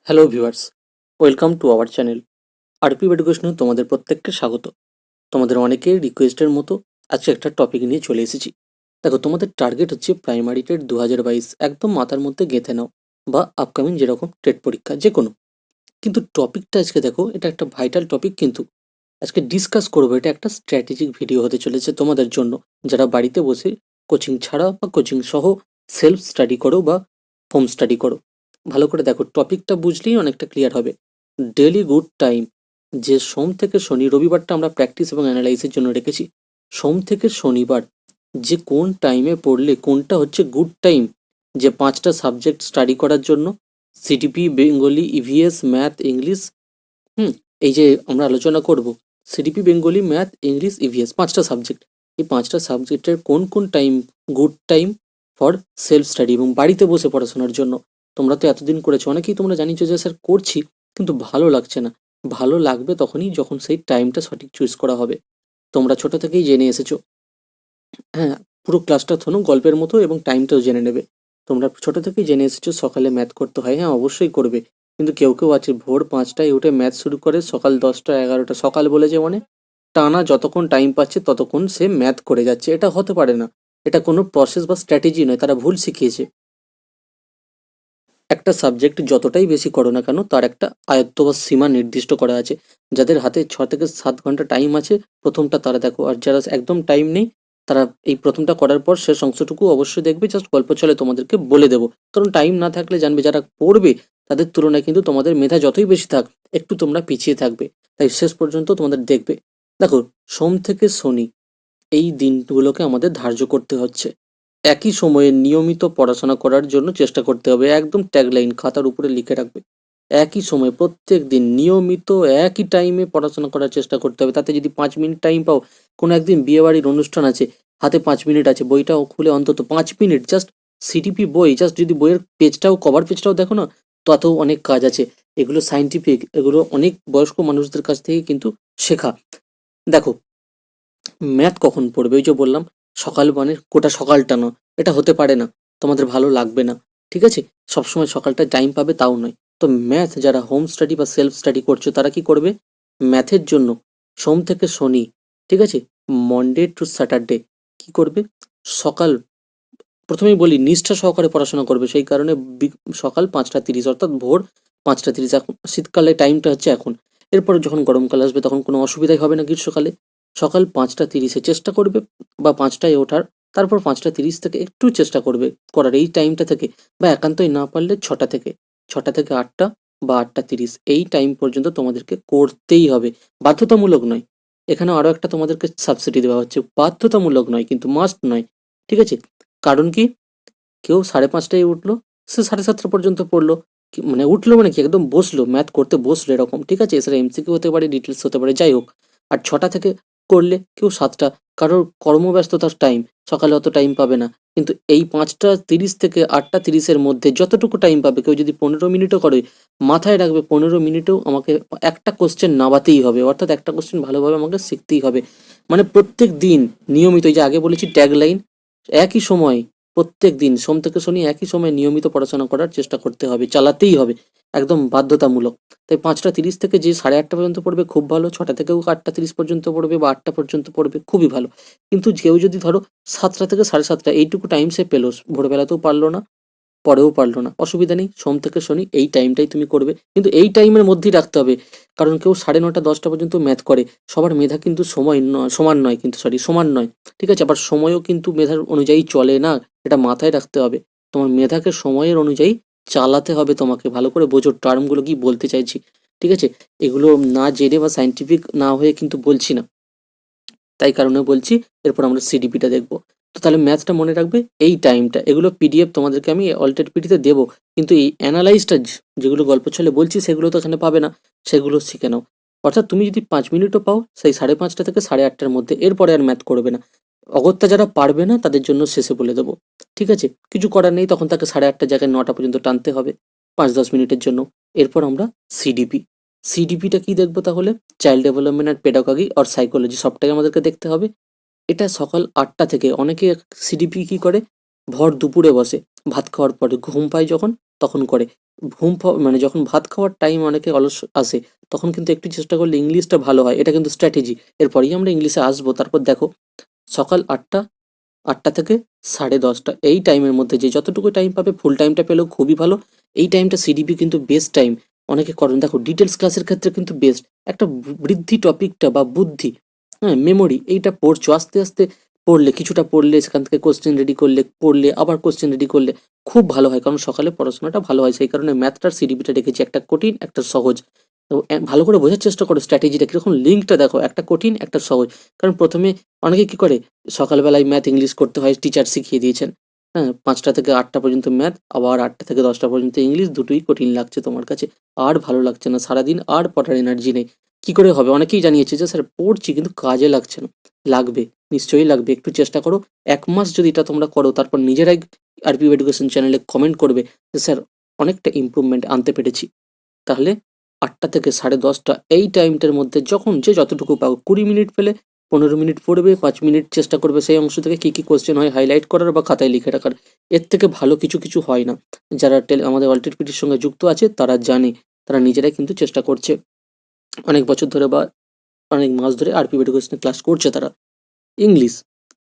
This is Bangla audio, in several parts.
Hello viewers, welcome to our channel RP এডুকেশনে তোমাদের প্রত্যেককে স্বাগত। তোমাদের অনেকের রিকোয়েস্টের মতো আজকে একটা টপিক নিয়ে চলে এসেছি। দেখো, তোমাদের টার্গেট হচ্ছে প্রাইমারি টেট 2022 একদম মাথার মধ্যে গেঁথে নাও, বা আপকামিং যেরকম টেট পরীক্ষা যে কোনো। কিন্তু টপিকটা আজকে দেখো, এটা একটা ভাইটাল টপিক, কিন্তু আজকে ডিসকাস করবো, এটা একটা স্ট্র্যাটেজিক ভিডিও হতে চলেছে তোমাদের জন্য, যারা বাড়িতে বসে কোচিং ছাড়া বা কোচিং সহ সেলফ স্টাডি করো বা হোম স্টাডি করো। ভালো করে দেখো, টপিকটা বুঝলেই অনেকটা ক্লিয়ার হবে। ডেলি গুড টাইম, যে সোম থেকে শনি, রবিবারটা আমরা প্র্যাকটিস এবং অ্যানালাইসের জন্য রেখেছি। সোম থেকে শনিবার যে কোন টাইমে পড়লে কোনটা হচ্ছে গুড টাইম, যে 5টা সাবজেক্ট স্টাডি করার জন্য, CDP, Bengali, EVS, math, English. এই যে আমরা আলোচনা করব, CDP, Bengali, math, English, EVS, 5টা সাবজেক্ট। এই 5টা সাবজেক্টের কোন কোন time good time for self study এবং বাড়িতে বসে পড়াশোনার জন্য। তোমরা তো এতদিন করেছো, অনেকেই তোমরা জানিয়েছো যে স্যার করছি কিন্তু ভালো লাগছে না। ভালো লাগবে তখনই যখন সেই টাইমটা সঠিক চুজ করা হবে। তোমরা ছোট থেকেই জেনে এসেছো। হ্যাঁ, পুরো ক্লাসটা শোনো গল্পের মতো এবং টাইমটাও জেনে নেবে। তোমরা ছোট থেকেই জেনে এসেছো সকালে ম্যাথ করতে হয়, হ্যাঁ অবশ্যই করবে। কিন্তু কেউ কেউ আছে ভোর 5টায় উঠে ম্যাথ শুরু করে, সকাল 10টা 11টা, সকাল বলেছে মানে টানা যতক্ষণ টাইম পাচ্ছে ততক্ষণ সে ম্যাথ করে যাচ্ছে। এটা হতে পারে না। এটা কোনো প্রসেস বা স্ট্র্যাটেজি নয়, তারা ভুল শিখিয়েছে। একটা সাবজেক্ট যতটাই বেশি করো না কেন, তার একটা আয়ত্ত বা সীমা নির্দিষ্ট করা আছে। যাদের হাতে 6 থেকে 7 ঘন্টা টাইম আছে, প্রথমটা তারা দেখো, আর যারা একদম টাইম নেই তারা এই প্রথমটা করার পর শেষ অংশটুকু অবশ্যই দেখবে। জাস্ট গল্প চলে তোমাদেরকে বলে দেবো, কারণ টাইম না থাকলে জানবে যারা পড়বে তাদের তুলনায় কিন্তু তোমাদের মেধা যতই বেশি থাক, একটু তোমরা পিছিয়ে থাকবে। তাই শেষ পর্যন্ত তোমাদের দেখবে। দেখো, সোম থেকে শনি এই দিনগুলোকে আমাদের ধার্য করতে হচ্ছে। একই সময়ে নিয়মিত পড়াশোনা করার জন্য চেষ্টা করতে হবে, একদম ট্যাগলাইন খাতার উপরে লিখে রাখবে। একই সময়ে প্রত্যেক দিন নিয়মিত একই টাইমে পড়াশোনা করার চেষ্টা করতে হবে। তাতে যদি 5 মিনিট টাইম পাও, কোনো একদিন বিয়েবাড়ির অনুষ্ঠান আছে, হাতে 5 মিনিট আছে, বইটাও খুলে অন্তত 5 মিনিট জাস্ট সিডিপি বই, জাস্ট যদি বইয়ের পেজটাও, কভার পেজটাও দেখো না, তাতেও অনেক কাজ আছে। এগুলো সাইন্টিফিক, এগুলো অনেক বয়স্ক মানুষদের কাছ থেকে কিন্তু শেখা। দেখো, ম্যাথ কখন পড়বে, ওই যে বললাম সকাল মানে গোটা সকালটা নয়, এটা হতে পারে না, তোমাদের ভালো লাগবে না। ঠিক আছে, সবসময় সকালটা টাইম পাবে তাও নয়। তো ম্যাথ যারা হোম স্টাডি বা সেলফ স্টাডি করছো তারা কি করবে, ম্যাথের জন্য সোম থেকে শনি, ঠিক আছে, মন্ডে টু স্যাটারডে কি করবে, সকাল, প্রথমেই বলি নিষ্ঠা সহকারে পড়াশোনা করবে। সেই কারণে সকাল 5টা 30, অর্থাৎ ভোর 5টা 30, এখন শীতকালে টাইমটা হচ্ছে এখন। এরপর যখন গরমকাল আসবে তখন কোনো অসুবিধাই হবে না গ্রীষ্মকালে। সকাল 5টা 30-এ চেষ্টা করবে, বা 5টায় ওঠার, তারপর 5টা 30 থেকে একটু চেষ্টা করবে করার এই টাইমটা থেকে, বা একান্তই না পারলে 6টা থেকে 8টা বা 8টা 30 এই টাইম পর্যন্ত তোমাদেরকে করতেই হবে। বাধ্যতামূলক নয়। এখানে আরও একটা তোমাদেরকে সাবসিডি দেওয়া হচ্ছে, বাধ্যতামূলক নয় কিন্তু মাস্ট নয়। ঠিক আছে, কারণ কি, কেউ 5:30টায় উঠলো, সে 7:30 পর্যন্ত পড়লো, মানে উঠলো মানে কি একদম বসলো, ম্যাথ করতে বসলো এরকম। ঠিক আছে, এছাড়া এমসিকিউ হতে পারে, ডিটেলস হতে পারে, যাই হোক। আর 6টা থেকে করলে কেউ 7টা, কারোর কর্মব্যস্ততার টাইম, সকালে অত টাইম পাবে না। কিন্তু এই 5টা 30 থেকে 8টা 30-এর মধ্যে যতটুকু টাইম পাবে, কেউ যদি 15 মিনিটও করে, মাথায় রাখবে 15 মিনিটেও আমাকে একটা কোশ্চেন নামাতেই হবে, অর্থাৎ একটা কোশ্চেন ভালোভাবে আমাকে শিখতেই হবে। মানে প্রত্যেক দিন নিয়মিত, এই যে আগে বলেছি ট্যাগলাইন, একই সময় প্রত্যেক দিন সোম থেকে শনি একই সময় নিয়মিত পড়াশোনা করার চেষ্টা করতে হবে, চালাতেই হবে, একদম বাধ্যতামূলক। তাই 5টা 30 থেকে যে 8:30 পর্যন্ত পড়বে খুব ভালো, 6টা থেকেও 8টা 30 পর্যন্ত পড়বে বা 8টা পর্যন্ত পড়বে খুবই ভালো। কিন্তু কেউ যদি ধরো 7টা থেকে 7:30 এইটুকু টাইম সে পেলো, ভোরবেলাতেও পারলো না, পরেও পারলো না, অসুবিধা নেই, সোম থেকে শনি এই টাইমটাই তুমি করবে, কিন্তু এই টাইমের মধ্যেই রাখতে হবে। কারণ কেউ 9:30 10টা পর্যন্ত ম্যাথ করে, সবার মেধা কিন্তু সময় নয়, সমান নয়, কিন্তু সরি সমান নয়। ঠিক আছে, আবার সময়ও কিন্তু মেধার অনুযায়ী চলে না, এটা মাথায় রাখতে হবে। তোমার মেধাকে সময়ের অনুযায়ী চালাতে হবে, তোমাকে ভালো করে বোঝো টার্মগুলো কি বলতে চাইছি। ঠিক আছে, এগুলো না জেনে বা সাইন্টিফিক না হয়ে কিন্তু বলছি না, তাই কারণে বলছি। এরপর আমরা সিডিপিটা দেখবো। তো তাহলে ম্যাথটা মনে রাখবে, এই টাইমটা, এগুলো পিডিএফ তোমাদেরকে আমি অল্টার পিডিতে দেবো, কিন্তু এই অ্যানালাইজটা যেগুলো গল্প ছলে বলছি সেগুলো তো এখানে পাবে না, সেগুলো শিখে নাও। অর্থাৎ তুমি যদি 5 মিনিটও পাও সেই 5:30 থেকে 8:30-এর মধ্যে, এরপরে আর ম্যাথ করবে না। অগত্যা যারা পারবে না তাদের জন্য শেষে বলে দেবো। ঠিক আছে, কিছু করার নেই, তখন তাকে 8:30 জায়গায় 9টা পর্যন্ত টানতে হবে 5-10 মিনিটের জন্য। এরপর আমরা সিডিপি, সিডিপিটা কি দেখবো তাহলে, child development and pedagogy or psychology, সবটাই আমাদেরকে দেখতে হবে। এটা সকাল 8টা থেকে, অনেকে সিডিপি কি করে ভর দুপুরে বসে, ভাত খাওয়ার পরে ঘুম পায় যখন তখন করে। মানে যখন ভাত খাওয়ার টাইম অনেকে অলস আসে, তখন কিন্তু একটু চেষ্টা করলে ইংলিশটা ভালো হয়, এটা কিন্তু স্ট্র্যাটেজি। এরপরেই আমরা ইংলিশে আসবো। তারপর দেখো, সকাল 8টা, 8টা থেকে 10:30 এই টাইমের মধ্যে যে যতটুকু টাইম পাবে, ফুল টাইমটা পেলেও খুবই ভালো। এই টাইমটা সিডিপি কিন্তু বেস্ট টাইম, অনেকে করেন। দেখো ডিটেলস ক্লাসের ক্ষেত্রে কিন্তু বেস্ট একটা বৃদ্ধি টপিকটা বা বুদ্ধি, হ্যাঁ মেমোরি, এইটা পড়ছো আস্তে আস্তে পড়লে, কিছুটা পড়লে সেখান থেকে কোশ্চেন রেডি করলে, পড়লে আবার কোশ্চেন রেডি করলে খুব ভালো হয়, কারণ সকালে পড়াশোনাটা ভালো হয়। সেই কারণে ম্যাথটার সিডিপিটা রেখেছি, একটা কঠিন একটা সহজ। তো ভালো করে বোঝার চেষ্টা করো স্ট্র্যাটেজিটা কীরকম, লিঙ্কটা দেখো, একটা কঠিন একটা সহজ। কারণ প্রথমে অনেকে কি করে, সকালবেলায় ম্যাথ ইংলিশ করতে হয়, টিচার শিখিয়ে দিয়েছেন, হ্যাঁ 5টা থেকে 8টা পর্যন্ত ম্যাথ, আবার 8টা থেকে 10টা পর্যন্ত ইংলিশ, দুটোই কঠিন লাগছে তোমার কাছে, আর ভালো লাগছে না, সারাদিন আর পড়ার এনার্জি নেই। কি করে হবে? অনেকেই জানিয়েছে যে স্যার পড়ছি কিন্তু কাজে লাগছে না। লাগবে, নিশ্চয়ই লাগবে, একটু চেষ্টা করো। 1 মাস যদি এটা তোমরা করো, তারপর নিজেরাই আরপি এডুকেশন চ্যানেলে কমেন্ট করবে যে স্যার অনেকটা ইমপ্রুভমেন্ট আনতে পেরেছি। তাহলে 8টা থেকে 10:30 এই টাইমটার মধ্যে যখন যে যতটুকু পাও, 20 মিনিট পেলে 15 মিনিট পড়বে, 5 মিনিট চেষ্টা করবে সেই অংশ থেকে কী কী কোশ্চেন হয় হাইলাইট করার বা খাতায় লিখে রাখার। এর থেকে ভালো কিছু কিছু হয় না। যারা আমাদের অল্টারনেটিভ পিটির সঙ্গে যুক্ত আছে তারা জানে, তারা নিজেরাই কিন্তু চেষ্টা করছে, অনেক বছর ধরে বা অনেক মাস ধরে আরপি এডুকেশনে ক্লাস করছে তারা। ইংলিশ,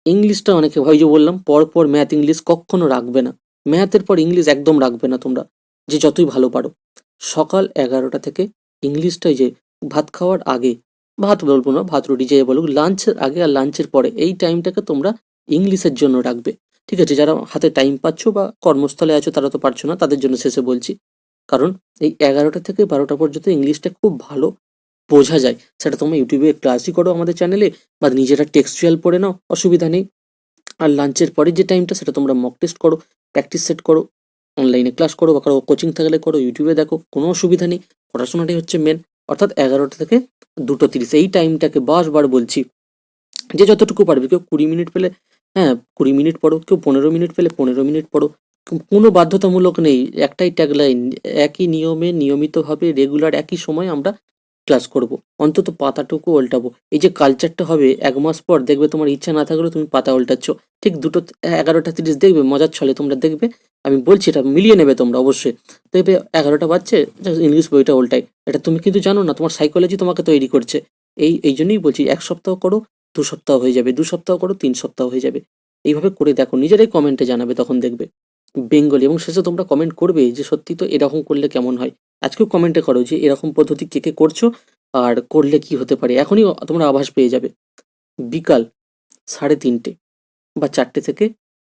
ইংলিশটা অনেকে হয় যে বললাম, পর ম্যাথ ইংলিশ কখনো রাখবে না, ম্যাথের পর ইংলিশ একদম রাখবে না তোমরা, যে যতই ভালো পারো। সকাল 11টা থেকে ইংলিশটাই যে ভাত খাওয়ার আগে, ভাত বলবো না, ভাত রুটি যে বলুক, লাঞ্চের আগে আর লাঞ্চের পরে এই টাইমটাকে তোমরা ইংলিশের জন্য রাখবে। ঠিক আছে, যারা হাতে টাইম পাচ্ছ বা কর্মস্থলে আছো তারা তো পারছো না, তাদের জন্য শেষে বলছি। কারণ এই 11টা থেকে 12টা পর্যন্ত ইংলিশটা খুব ভালো বোঝা যায়। সেটা তোমরা ইউটিউবে ক্লাসই করো আমাদের চ্যানেলে, বা নিজেরা টেক্সচুয়াল পড়ে নাও, অসুবিধা নেই। আর লাঞ্চের পরে যে টাইমটা সেটা তোমরা মক টেস্ট করো, প্র্যাকটিস সেট করো, অনলাইনে ক্লাস করো বা কারো কোচিং থাকলে করো, ইউটিউবে দেখো, কোনো অসুবিধা নেই। পড়াশোনাটাই হচ্ছে মেন। অর্থাৎ 11টা থেকে 2:30 এই টাইমটাকে বারবার বলছি, যে যতটুকু পারবে। কেউ 20 মিনিট পেলে, হ্যাঁ 20 মিনিট পড়ো, কেউ 15 মিনিট পেলে 15 মিনিট পড়ো, কোনো বাধ্যতামূলক নেই। একটাই ট্যাগলাইন, একই নিয়মে নিয়মিতভাবে রেগুলার একই সময় আমরা ক্লাস করব, অন্তত পাতাটুকু উল্টাবো। এই যে কালচারটা হবে, 1 মাস পর দেখবে তোমার ইচ্ছা না থাকলেও তুমি পাতা উল্টাচ্ছ। ঠিক 11টা 30 দেখবে মজার ছলে তোমরা দেখবে, আমি বলছি এটা মিলিয়ে নেবে তোমরা অবশ্যই। দেখবে 11টা বাজছে, ইংলিশ বইটা উল্টাই। এটা তুমি কিন্তু জানো না, তোমার সাইকোলজি তোমাকে তৈরি করছে। এই জন্যই বলছি, 1 সপ্তাহ করো, 2 সপ্তাহ হয়ে যাবে, 2 সপ্তাহ করো, 3 সপ্তাহ হয়ে যাবে। এইভাবে করে দেখো, নিজেরাই কমেন্টে জানাবে, তখন দেখবে বেঙ্গলি। এবং শেষে তোমরা কমেন্ট করবে যে সত্যি তো এরকম করলে কেমন হয়। আজকেও কমেন্টে করো যে এরকম পদ্ধতি কে কে করছো, আর করলে কি হতে পারে। এখনই তোমরা আভাস পেয়ে যাবে। বিকাল 3:30 বা 4টে থেকে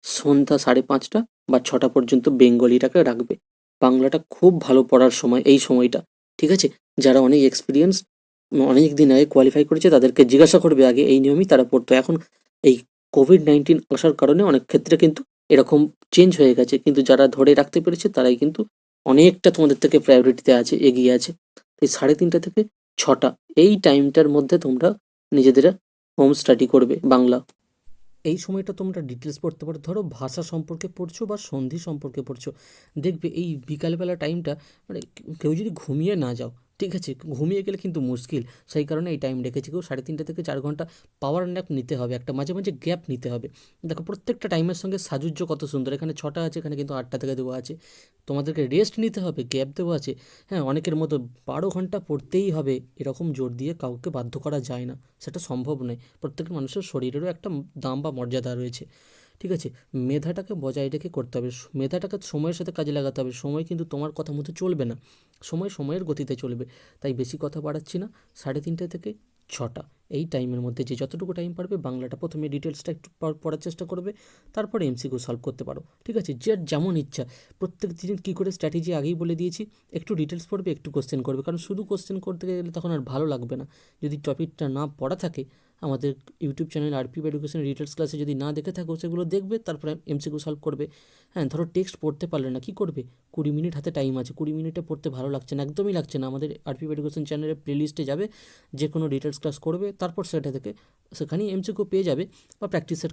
সন্ধ্যা 5:30 বা 6টা পর্যন্ত বেঙ্গলিটাকে রাখবে। বাংলাটা খুব ভালো পড়ার সময় এই সময়টা, ঠিক আছে। যারা অনেক এক্সপিরিয়েন্স, অনেক দিন আগে কোয়ালিফাই করেছে, তাদেরকে জিজ্ঞাসা করবে, আগে এই নিয়মই তারা পড়তো। এখন এই কোভিড-19 আসার কারণে অনেক ক্ষেত্রে কিন্তু এরকম চেঞ্জ হয়ে গেছে, কিন্তু যারা ধরে রাখতে পেরেছে তারাই কিন্তু অনেকটা তোমাদের থেকে প্রায়োরিটিতে আছে, এগিয়ে আছে। এই 3:30 থেকে 6টা এই টাইমটার মধ্যে তোমরা নিজেদের হোম স্টাডি করবে বাংলা। এই সময়টা তোমরা ডিটেলস পড়তে পারো, ধরো ভাষা সম্পর্কে পড়ছো বা সন্ধি সম্পর্কে পড়ছো, দেখবে এই বিকালবেলা টাইমটা, মানে কেউ যদি ঘুমিয়ে না যাও, ঠিক আছে, ঘুমিয়ে গেলে কিন্তু মুশকিল। সেই কারণে এই টাইম রেখেছি, কেউ 3:30 থেকে 4 ঘন্টা পাওয়ার ন্যাপ নিতে হবে, একটা মাঝে মাঝে গ্যাপ নিতে হবে। দেখো প্রত্যেকটা টাইমের সঙ্গে সাজুজ্য কত সুন্দর, এখানে 6টা আছে, এখানে কিন্তু 8টা থেকে দেওয়া আছে। তোমাদেরকে রেস্ট নিতে হবে, গ্যাপ দেওয়া আছে। হ্যাঁ, অনেকের মতো 12 ঘন্টা পড়তেই হবে এরকম জোর দিয়ে কাউকে বাধ্য করা যায় না, সেটা সম্ভব নয়। প্রত্যেক মানুষের শরীরেরও একটা দাম বা মর্যাদা রয়েছে, ঠিক আছে। মেধাটাকে বজায় রেখে করতে হবে, মেধাটাকে সময়ের সাথে কাজে লাগাতে হবে। সময় কিন্তু তোমার কথা মতো চলবে না, সময় সময়ের গতিতে চলবে। তাই বেশি কথা বাড়াচ্ছি না, 3:30 থেকে 6টা এই টাইমের মধ্যে যে যতটুকু টাইম পারবে বাংলাটা প্রথমে ডিটেলসটা একটু পড়ার চেষ্টা করবে, তারপরে এমসিকিউ সলভ করতে পারো, ঠিক আছে। যে যেমন ইচ্ছা, প্রত্যেক দিন কী করে স্ট্র্যাটেজি আগেই বলে দিয়েছি, একটু ডিটেলস পড়বে, একটু কোশ্চেন করবে, কারণ শুধু কোশ্চেন করতে গেলে তখন আর ভালো লাগবে না। যদি টপিকটা না পড়া থাকে, আমাদের YouTube channel RP education details ক্লাসে যদি না দেখে থাকো, সেগুলো দেখবে, তারপরে এমসিকিউ সলভ করবে। হ্যাঁ, ধরো টেক্সট পড়তে পারলে না, কী করবে, 20 মিনিট হাতে টাইম আছে, 20 মিনিটে পড়তে ভালো লাগছে না, একদমই লাগছে না, আমাদের আরপি এডুকেশন চ্যানেলের প্লেলিস্টে যাবে, যে কোনো ডিটেলস ক্লাস করবে, তারপর সেটা থেকে সেখানেই এমসিকিউ পেয়ে যাবে, বা প্র্যাকটিসের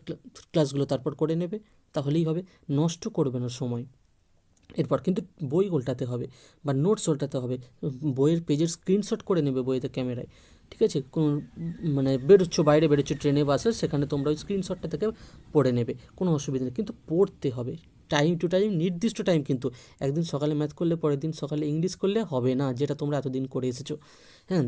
ক্লাসগুলো তারপর করে নেবে, তাহলেই হবে। নষ্ট করবে না সময়, এরপর কিন্তু বই উল্টাতে হবে বা নোটস উল্টাতে হবে, বইয়ের পেজের স্ক্রিনশট করে নেবে বইতে ক্যামেরায়, ঠিক আছে? কোনো মানে বেরোচ্ছো, বাইরে বেরোচ্ছো ট্রেনে বাসে, সেখানে তোমরা ওই স্ক্রিনশটটা থেকে পড়ে নেবে, কোনো অসুবিধা নেই, কিন্তু পড়তে হবে টাইম টু টাইম, নির্দিষ্ট টাইম। কিন্তু একদিন সকালে ম্যাথ করলে পরের দিন সকালে ইংলিশ করলে হবে না, যেটা তোমরা এতদিন করে এসেছো। হ্যাঁ,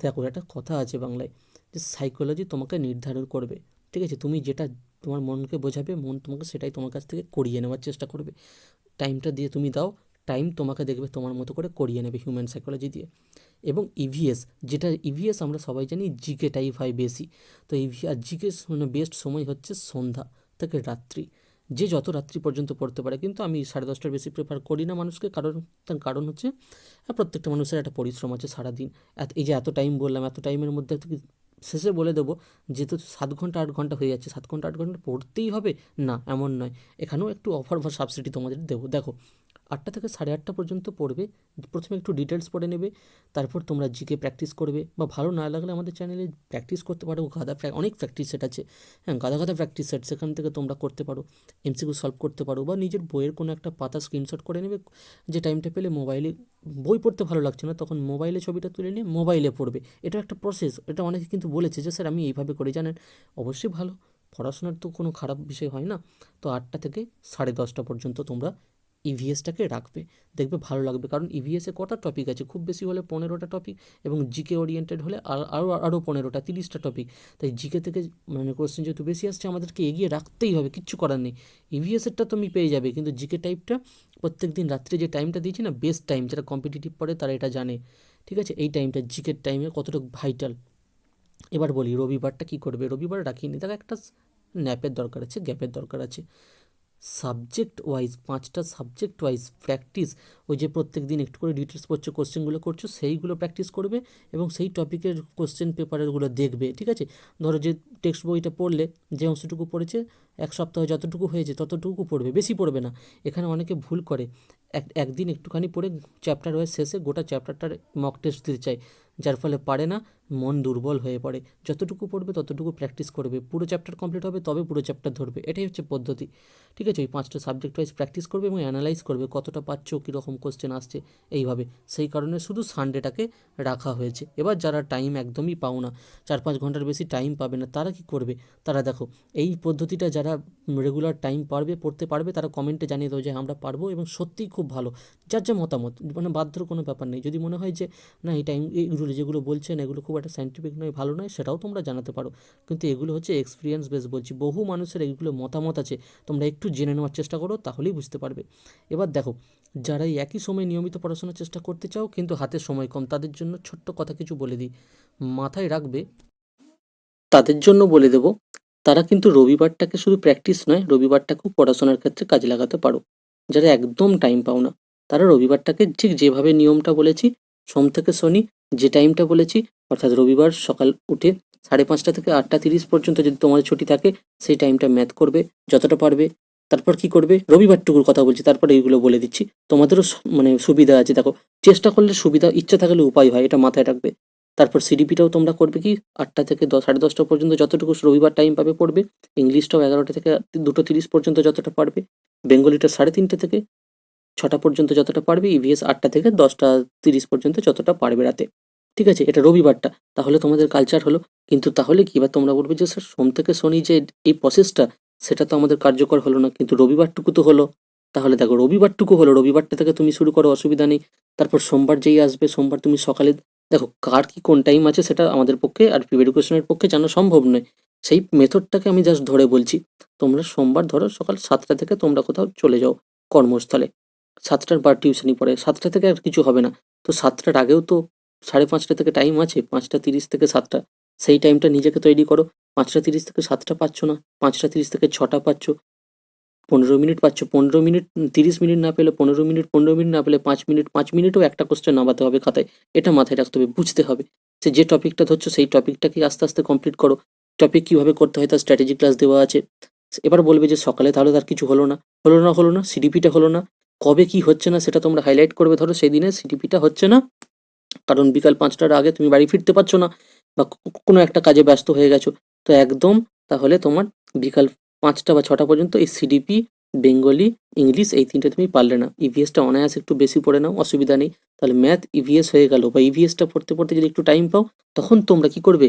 দেখো একটা কথা আছে বাংলায়, যে সাইকোলজি তোমাকে নির্ধারণ করবে, ঠিক আছে? তুমি যেটা তোমার মনকে বোঝাবে, মন তোমাকে সেটাই তোমার কাছ থেকে করিয়ে নেওয়ার চেষ্টা করবে। টাইমটা দিয়ে তুমি দাও, টাইম তোমাকে দেখবে তোমার মতো করে করিয়ে নেবে হিউম্যান সাইকোলজি দিয়ে। এবং ইভিএস, যেটা ইভিএস আমরা সবাই জানি জিকে টাইপ হয় বেশি, তো আর জিকে মানে বেস্ট সময় হচ্ছে সন্ধ্যা থেকে রাত্রি, যে যত রাত্রি পর্যন্ত পড়তে পারে। কিন্তু আমি 10:30টার বেশি প্রেফার করি না মানুষকে, কারণ তার কারণ হচ্ছে প্রত্যেকটা মানুষের একটা পরিশ্রম আছে সারাদিন। এই যে এত টাইম বললাম, এত টাইমের মধ্যে শেষে বলে দেবো যেহেতু 7 ঘন্টা 8 ঘন্টা হয়ে যাচ্ছে, 7 ঘন্টা 8 ঘন্টা পড়তেই হবে না, এমন নয়। এখানেও একটু অফার বা সাবসিডি তোমাদের দেবো। দেখো, 8টা থেকে 8:30 পর্যন্ত পড়বে, প্রথমে একটু ডিটেলস পড়ে নেবে, তারপর তোমরা জিকে প্র্যাকটিস করবে, বা ভালো না লাগলে আমাদের চ্যানেলে প্র্যাকটিস করতে পারো, অনেক প্র্যাকটিস সেট আছে। হ্যাঁ, গাদা গাদা প্র্যাকটিস সেট, সেখান থেকে তোমরা করতে পারো, এমসিকিউ সলভ করতে পারো, বা নিজের বইয়ের কোনো একটা পাতা স্ক্রিনশট করে নেবে, যে টাইমটা পেলে মোবাইলে, বই পড়তে ভালো লাগছে না তখন মোবাইলে ছবিটা তুলে নিয়ে মোবাইলে পড়বে। এটা একটা প্রসেস, এটা অনেকে কিন্তু বলেছে যে স্যার আমি এইভাবে করি, জানেন? অবশ্যই ভালো, পড়াশোনার তো কোনো খারাপ বিষয় হয় না। তো 8টা থেকে 10:30 পর্যন্ত তোমরা ইভিএসটাকে রাখবে, দেখবে ভালো লাগবে। কারণ ইভিএসে কটা টপিক আছে, খুব বেশি হলে 15টা টপিক, এবং জিকে ওরিয়েন্টেড হলে আরও 15টা 30টা টপিক। তাই জিকে থেকে মানে কোশ্চেন যেহেতু বেশি আসছে, আমাদেরকে এগিয়ে রাখতেই হবে, কিচ্ছু করার নেই। ইভিএসেরটা তুমি পেয়ে যাবে, কিন্তু জিকে টাইপটা প্রত্যেক দিন রাত্রে যে টাইমটা দিয়েছি না, বেস্ট টাইম, যারা কম্পিটিটিভ পড়ে তারা এটা জানে, ঠিক আছে? এই টাইমটা জিকের টাইমে কতটুকু ভাইটাল। এবার বলি রবিবারটা কি করবে। রবিবার রাখিনি, দেখো একটা ন্যাপের দরকার আছে, গ্যাপের দরকার আছে। সাবজেক্ট ওয়াইজ, 5টা সাবজেক্ট ওয়াইজ প্র্যাকটিস, ওই যে প্রত্যেক দিন একটু করে ডিটেলস পড়ছো, কোশ্চেনগুলো করছো, সেইগুলো প্র্যাকটিস করবে, এবং সেই টপিকের কোশ্চেন পেপারগুলো দেখবে, ঠিক আছে? ধরো যে টেক্সট বইটা পড়লে, যে অংশটুকু পড়েছে এক সপ্তাহে যতটুকু হয়েছে ততটুকু পড়বে, বেশি পড়বে না। এখানে অনেকে ভুল করে, একদিন একটুখানি পড়ে চ্যাপ্টার ওয়াইজ শেষে গোটা চ্যাপ্টারটার মক টেস্ট দিতে চায়, যার ফলে পারে না, মন দুর্বল হয়ে পড়ে। যতটুকু পড়বে ততটুকু প্র্যাকটিস করবে, পুরো চ্যাপ্টার কমপ্লিট হবে তবে পুরো চ্যাপ্টার ধরবে, এটাই হচ্ছে পদ্ধতি, ঠিক আছে? ওই 5টা সাবজেক্ট ওয়াইজ প্র্যাকটিস করবে এবং অ্যানালাইজ করবে কতটা পাচ্ছ, কীরকম কোশ্চেন আসছে, এইভাবে। সেই কারণে শুধু সানডেটাকে রাখা হয়েছে। এবার যারা টাইম একদমই পাও না, 4-5 ঘন্টার বেশি টাইম পাবে না, তারা কি করবে? তারা দেখো, এই পদ্ধতিটা যারা রেগুলার টাইম পারবে, পড়তে পারবে, তারা কমেন্টে জানিয়ে দাও যে আমরা পারবো, এবং সত্যিই খুব ভালো। যার যা মতামত, মানে বাধ্যর কোনো ব্যাপার নেই। যদি মনে হয় যে না এই টাইম এইগুলো যেগুলো বলছেন এগুলো খুব একটা সাইন্টিফিক নয়, ভালো নয়, সেটাও তোমরা জানাতে পারো। কিন্তু এগুলো হচ্ছে এক্সপিরিয়েন্স বেস বলছি, বহু মানুষের এইগুলো মতামত আছে, তোমরা একটু জেনে নেওয়ার চেষ্টা করো, তাহলেই বুঝতে পারবে। এবার দেখো, যারা এই একই সময় নিয়মিত পড়াশোনার চেষ্টা করতে চাও কিন্তু হাতে সময় কম, তাদের জন্য ছোট্ট কথা কিছু বলে দিই, মাথায় রাখবে। তাদের জন্য বলে দেব, তারা কিন্তু রবিবারটাকে শুধু প্র্যাকটিস নয়, রবিবারটাকেও পড়াশোনার ক্ষেত্রে কাজে লাগাতে পারো। যারা একদম টাইম পাও না, তারা রবিবারটাকে ঠিক যেভাবে নিয়মটা বলেছি, সোম থেকে শনি যে টাইমটা বলেছি, অর্থাৎ রবিবার সকাল উঠে 5:30 থেকে 8:30 পর্যন্ত যদি তোমাদের ছুটি থাকে, সেই টাইমটা ম্যাথ করবে যতটা পারবে। তারপর কি করবে, রবিবারটুকুর কথা বলছি, তারপরে এইগুলো বলে দিচ্ছি, তোমাদেরও মানে সুবিধা আছে। দেখো, চেষ্টা করলে সুবিধা, ইচ্ছা থাকলে উপায় হয়, এটা মাথায় রাখবে। তারপর সিডিপিটাও তোমরা করবে কি, 8টা থেকে 10, 10:30 পর্যন্ত যতটুকু রবিবার টাইম পাবে পড়বে। ইংলিশটাও 11টা থেকে 2:30 পর্যন্ত যতটা পারবে। বেঙ্গলিটা 3:30 থেকে 6টা পর্যন্ত যতটা পারবে। ইভিএস 8টা থেকে 10:30 পর্যন্ত যতটা পারবে রাতে, ঠিক আছে? এটা রবিবারটা, তাহলে তোমাদের কালচার হলো। কিন্তু তাহলে কি, এবার তোমরা বলবে যে স্যার সোম থেকে শনি যে এই প্রসেসটা, সেটা তো আমাদের কার্যকর হলো না, কিন্তু রবিবারটুকু তো হলো। তাহলে দেখো, রবিবারটুকু হলো, রবিবারটা থেকে তুমি শুরু করো, অসুবিধা নেই। তারপর সোমবার যেই আসবে, সোমবার তুমি সকালে, দেখো কার কি কোন টাইম আছে সেটা আমাদের পক্ষে আর প্রিপ এডুকেশনের পক্ষে জানা সম্ভব নয়, সেই মেথডটাকে আমি জাস্ট ধরে বলছি। তোমরা সোমবার ধরো সকাল 7টা থেকে তোমরা কোথাও চলে যাও কর্মস্থলে, 7টার বার টিউশনি পড়ে, 7টা থেকে আর কিছু হবে না। তো 7টার আগেও তো 5:30 থেকে টাইম আছে, 5:30 থেকে 7টা, সেই টাইমটা নিজেকে তৈরি করো। 5:30 থেকে 7টা পাচ্ছ না, 5:30 থেকে 6টা পাচ্ছ, 15 মিনিট পাচ্ছ, 15 মিনিট, 30 মিনিট না পেলে 15 মিনিট, 15 মিনিট না পেলে 5 মিনিট, 5 মিনিটও একটা কোশ্চেন নামাতে হবে খাতায়। এটা মাথায় রাখতে হবে, বুঝতে হবে যে টপিকটা ধরছো সেই টপিকটাকে আস্তে আস্তে কমপ্লিট করো। টপিক কীভাবে করতে হয় তার স্ট্র্যাটেজি ক্লাস দেওয়া আছে। এবার বলবে যে সকালে তাহলে তার কিছু হলো না, সিডিপিটা হলো না, কবে কি হচ্ছে না সেটা তোমরা হাইলাইট করবে। ধরো সেই দিনে সিডিপিটা হচ্ছে না কারণ বিকাল 5টার আগে তুমি বাড়ি ফিরতে পারছো না, বা কোনো একটা কাজে ব্যস্ত হয়ে গেছো, তো একদম তাহলে তোমার বিকাল 5টা বা 6টা পর্যন্ত এই সিডিপি বেঙ্গলি, ইংলিশ এই ৩টে তুমি পারলে না। ইভিএসটা অনায়াসে একটু বেশি পড়ে নাও, অসুবিধা নেই। তাহলে ম্যাথ, ইভিএস হয়ে গেল, বা ইভিএসটা পড়তে, পড়তে যদি একটু টাইম পাও, তখন তোমরা কি করবে?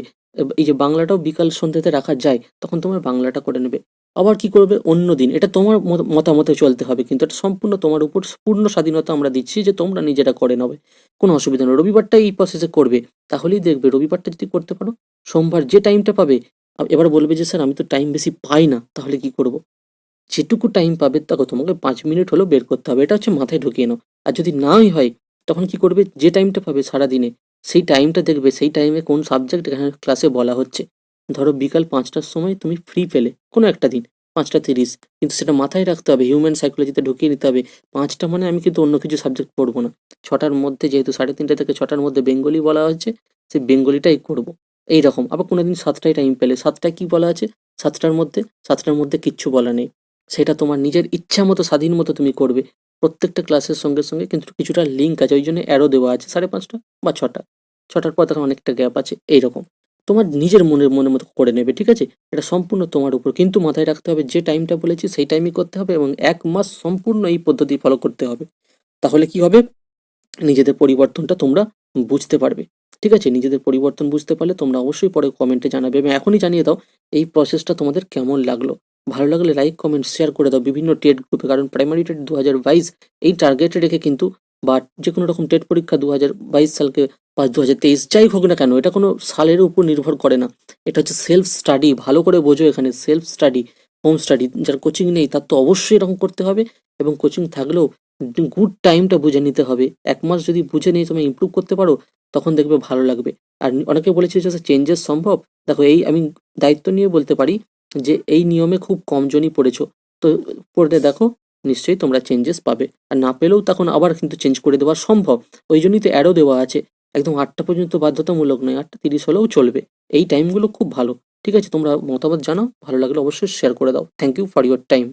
এই যে বাংলাটাও বিকাল সন্ধ্যাতে রাখা যায়, তখন তোমরা বাংলাটা করে নেবে। আবার কি করবে অন্য দিন, এটা তোমার মতামতে চলতে হবে, কিন্তু এটা সম্পূর্ণ তোমার উপর পূর্ণ স্বাধীনতা আমরা দিচ্ছি যে তোমরা নিজেরা করে নেবে। কোনো অসুবিধা নেই। রবিবারটা এই প্রসেসে করবে, তাহলেই দেখবে রবিবারটা যদি করতে পারো, সোমবার যে টাইমটা পাবে, এবার বলবে যে স্যার আমি তো টাইম বেশি পাই না, তাহলে কি করব? যেটুকু টাইম পাবে দেখো তোমাকে 5 মিনিট হলেও বের করতে হবে, এটা হচ্ছে মাথায় ঢুকিয়ে নাও। আর যদি নাই হয়, তখন কি করবে? যে টাইমটা পাবে সারাদিনে, সেই টাইমটা দেখবে সেই টাইমে কোন সাবজেক্ট এখানে ক্লাসে বলা হচ্ছে। ধরো বিকাল 5টার সময় তুমি ফ্রি পেলে কোনো একটা দিন, 5টা 30, কিন্তু সেটা মাথায় রাখতে হবে, হিউম্যান সাইকোলজিতে ঢুকিয়ে নিতে হবে। 5টা মানে আমি কিন্তু অন্য কিছু সাবজেক্ট পড়বো না। 6টার মধ্যে, যেহেতু 3:30 থেকে 6টার মধ্যে বেঙ্গলি বলা হচ্ছে, সেই বেঙ্গলিটাই করবো। এইরকম আবার কোনো দিন 7টায় টাইম পেলে, 7টায় কি বলা আছে, 7টার মধ্যে কিচ্ছু বলা নেই, সেটা তোমার নিজের ইচ্ছা মতো স্বাধীন মতো তুমি করবে। প্রত্যেকটা ক্লাসের সঙ্গে সঙ্গে কিন্তু কিছুটা লিঙ্ক আছে, ওই জন্য অ্যারো দেওয়া আছে 5:30 বা 6টা, 6টার পর তখন অনেকটা গ্যাপ আছে। এইরকম তোমার নিজের মনের মতো করে নেবে, ঠিক আছে? এটা সম্পূর্ণ তোমার উপর, কিন্তু মাথায় রাখতে হবে যে টাইমটা বলেছি সেই টাইমই করতে হবে, এবং 1 মাস সম্পূর্ণ এই পদ্ধতি ফলো করতে হবে। তাহলে কি হবে? নিজেদের পরিবর্তনটা তোমরা বুঝতে পারবে। ঠিক আছে? নিজেদের পরিবর্তন বুঝতে পারলে তোমরা অবশ্যই পরে কমেন্টে জানাবে, এবং এখনই জানিয়ে দাও এই প্রসেসটা তোমাদের কেমন লাগলো। ভালো লাগলে লাইক, কমেন্ট, শেয়ার করে দাও বিভিন্ন টেট গ্রুপে, কারণ প্রাইমারি টেট 2022 এই টার্গেটে রেখে কিন্তু, বা যে কোনো রকম টেট পরীক্ষা 2022 সালকে বা 2023 যাই হোক না কেন, এটা কোনো সালের উপর নির্ভর করে না। এটা হচ্ছে সেলফ স্টাডি, ভালো করে বোঝো, এখানে সেলফ স্টাডি, হোম স্টাডি। যার কোচিং নেই তার তো অবশ্যই এরকম করতে হবে, এবং কোচিং থাকলেও গুড টাইমটা বুঝে নিতে হবে। 1 মাস যদি বুঝে নিয়ে তুমি ইমপ্রুভ করতে পারো, তখন দেখবে ভালো লাগবে। আর অনেকে বলেছে যে চেঞ্জেস সম্ভব। দেখো, এই আমি দায়িত্ব নিয়ে বলতে পারি যে এই নিয়মে খুব কম জনই পড়েছো। তো পড়ে দেখো, নিশ্চয়ই তোমরা চেঞ্জেস পাবে। আর না পেলেও তখন আবার কিন্তু চেঞ্জ করে দেওয়া সম্ভব। ওই জন্যই তো অ্যারো দেওয়া আছে। একদম 8টা পর্যন্ত বাধ্যতামূলক নয়, 8টা 30 হলেও চলবে। এই টাইমগুলো খুব ভালো। ঠিক আছে? তোমরা মতামত জানাও, ভালো লাগলে অবশ্যই শেয়ার করে দাও। Thank you for your time.